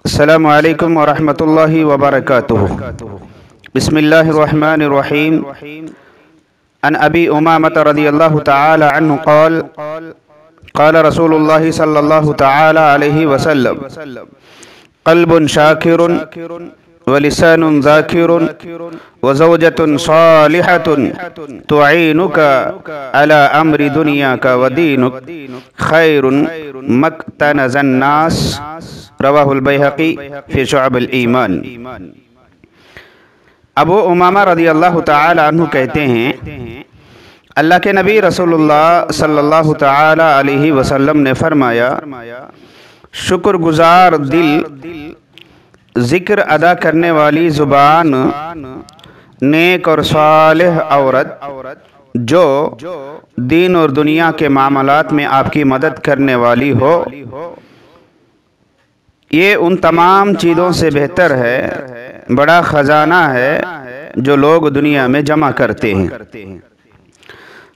السلام علیکم ورحمۃ اللہ وبرکاتہ۔ بسم اللہ الرحمن الرحیم۔ عن ابی امامۃ رضی اللہ تعالی عنہ قال قال رسول اللہ صلی اللہ تعالی علیہ وسلم قلب شاکر ولسان ذاکر وزوجۃ صالحۃ تعینک علی امر دنیاک ودینک خیر مکتنز الناس، رواہ البیہقی فی شعب الایمان۔ ابو امامہ رضی اللہ تعالی عنہ کہتے ہیں، اللہ کے نبی رسول اللہ صلی اللہ تعالی علیہ وسلم نے فرمایا، شکر گزار دل، ذکر ادا کرنے والی زبان، نیک اور صالح عورت جو دین اور دنیا کے معاملات میں آپ کی مدد کرنے والی ہو، یہ ان تمام چیزوں سے بہتر ہے، بڑا خزانہ ہے جو لوگ دنیا میں جمع کرتے ہیں۔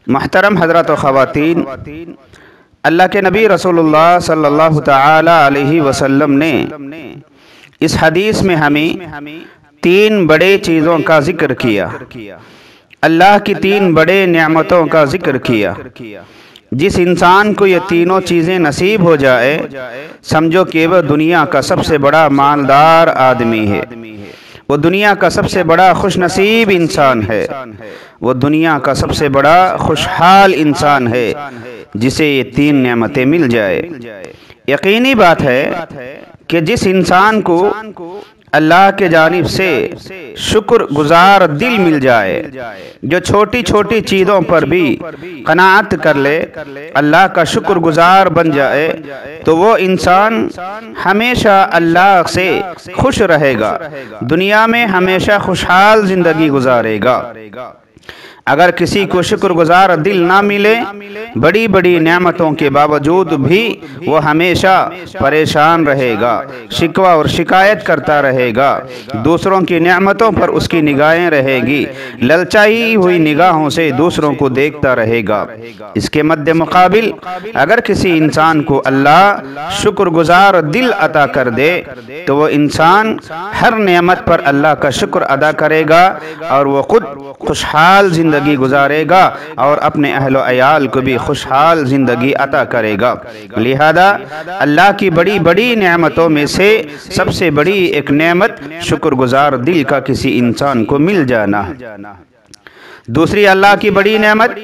محترم حضرات و خواتین، اللہ کے نبی رسول اللہ صلی اللہ تعالی علیہ وسلم نے اس حدیث میں ہمیں تین بڑے چیزوں کا ذکر کیا، اللہ کی تین بڑے نعمتوں کا ذکر کیا۔ جس انسان کو یہ تینوں چیزیں نصیب ہو جائے، سمجھو کہ وہ دنیا کا سب سے بڑا مالدار آدمی ہے، وہ دنیا کا سب سے بڑا خوش نصیب انسان ہے، وہ دنیا کا سب سے بڑا خوشحال انسان ہے جسے یہ تین نعمتیں مل جائے۔ یقینی بات ہے کہ جس انسان کو اللہ کے جانب سے شکر گزار دل مل جائے، جو چھوٹی چھوٹی چیزوں پر بھی قناعت کر لے، اللہ کا شکر گزار بن جائے، تو وہ انسان ہمیشہ اللہ سے خوش رہے گا، دنیا میں ہمیشہ خوشحال زندگی گزارے گا۔ اگر کسی کو شکر گزار دل نہ ملے، بڑی بڑی نعمتوں کے باوجود بھی وہ ہمیشہ پریشان رہے گا، شکوہ اور شکایت کرتا رہے گا، دوسروں کی نعمتوں پر اس کی نگاہیں رہے گی، للچائی ہوئی نگاہوں سے دوسروں کو دیکھتا رہے گا۔ اس کے مد مقابل اگر کسی انسان کو اللہ شکر گزار دل عطا کر دے تو وہ انسان ہر نعمت پر اللہ کا شکر ادا کرے گا اور وہ خود خوشحال زندگی گزارے گا اور اپنے اہل و عیال کو بھی خوشحال زندگی عطا کرے گا۔ لہذا اللہ کی بڑی بڑی نعمتوں میں سے سب سے بڑی ایک نعمت شکر گزار دل کا کسی انسان کو مل جانا ہے۔ دوسری اللہ کی بڑی نعمت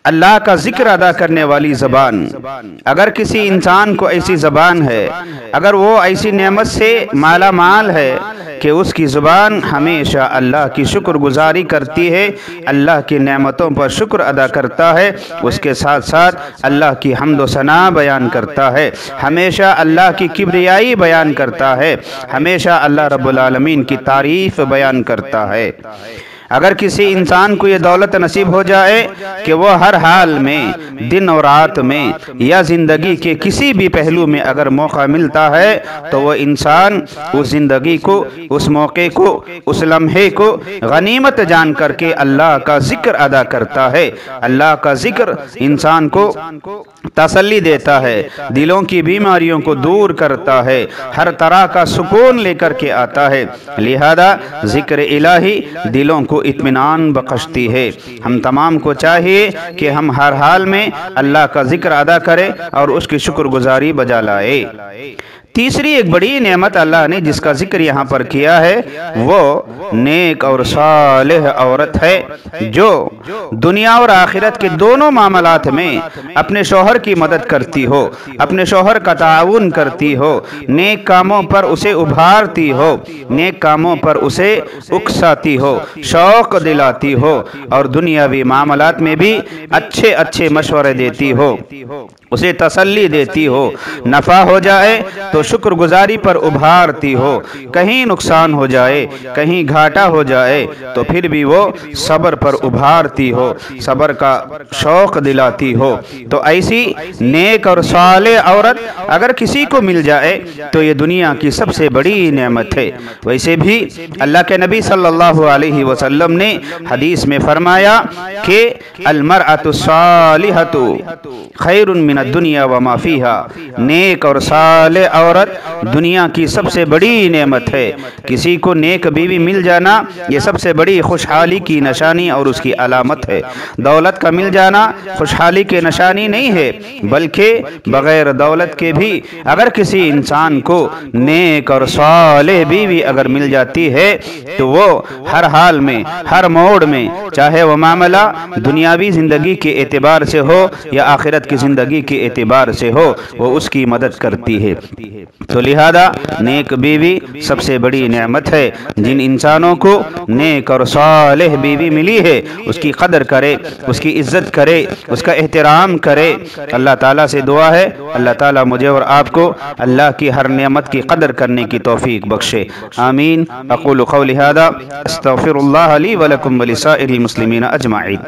اللہ کا ذکر ادا کرنے والی زبان۔ اگر کسی انسان کو ایسی زبان ہے، اگر وہ ایسی نعمت سے مالا مال ہے کہ اس کی زبان ہمیشہ اللہ کی شکر گزاری کرتی ہے، اللہ کی نعمتوں پر شکر ادا کرتا ہے، اس کے ساتھ ساتھ اللہ کی حمد و ثنا بیان کرتا ہے، ہمیشہ اللہ کی کبریائی بیان کرتا ہے، ہمیشہ اللہ رب العالمین کی تعریف بیان کرتا ہے۔ اگر کسی انسان کو یہ دولت نصیب ہو جائے کہ وہ ہر حال میں، دن اور رات میں یا زندگی کے کسی بھی پہلو میں اگر موقع ملتا ہے تو وہ انسان اس زندگی کو، اس موقع کو، اس لمحے کو غنیمت جان کر کے اللہ کا ذکر ادا کرتا ہے۔ اللہ کا ذکر انسان کو تسلی دیتا ہے، دلوں کی بیماریوں کو دور کرتا ہے، ہر طرح کا سکون لے کر کے آتا ہے۔ لہذا ذکر الہی دلوں کو اطمینان بخشتی ہے۔ ہم تمام کو چاہیے کہ ہم ہر حال میں اللہ کا ذکر ادا کریں اور اس کی شکر گزاری بجا لائے۔ تیسری ایک بڑی نعمت اللہ نے جس کا ذکر یہاں پر کیا ہے وہ نیک اور صالح عورت ہے، جو دنیا اور آخرت کے دونوں معاملات میں اپنے شوہر کی مدد کرتی ہو، اپنے شوہر کا تعاون کرتی ہو، نیک کاموں پر اسے ابھارتی ہو، نیک کاموں پر اسے اکساتی ہو، شوق دلاتی ہو اور دنیاوی معاملات میں بھی اچھے اچھے مشورے دیتی ہو، اسے تسلی دیتی ہو، نفع ہو جائے تو شکر گزاری پر ابھارتی ہو، کہیں نقصان ہو جائے، کہیں گھاٹا ہو جائے تو پھر بھی وہ صبر پر ابھارتی ہو، صبر کا شوق دلاتی ہو۔ تو ایسی نیک اور صالح عورت اگر کسی کو مل جائے تو یہ دنیا کی سب سے بڑی نعمت ہے۔ ویسے بھی اللہ کے نبی صلی اللہ علیہ وسلم نے حدیث میں فرمایا کہ المرأة الصالحة خیر من من الدنیا وما فیہا، نیک اور صالح عورت دنیا کی سب سے بڑی نعمت ہے۔ کسی کو نیک بیوی مل جانا یہ سب سے بڑی خوشحالی کی نشانی اور اس کی علامت ہے۔ دولت کا مل جانا خوشحالی کی نشانی نہیں ہے، بلکہ بغیر دولت کے بھی اگر کسی انسان کو نیک اور صالح بیوی اگر مل جاتی ہے تو وہ ہر حال میں، ہر موڑ میں، چاہے وہ معاملہ دنیاوی زندگی کے اعتبار سے ہو یا آخرت کی زندگی کے اعتبار سے ہو، وہ اس کی مدد کرتی ہے۔ تو لہذا نیک بیوی سب سے بڑی نعمت ہے۔ جن انسانوں کو نیک اور صالح بیوی ملی ہے اس کی قدر کرے، اس کی عزت کرے، اس کا احترام کرے۔ اللہ تعالیٰ سے دعا ہے اللہ تعالیٰ مجھے اور آپ کو اللہ کی ہر نعمت کی قدر کرنے کی توفیق بخشے، آمین۔ اقول قولی ھذا استغفر اللہ لی ولکم ولسائر المسلمین اجمعین۔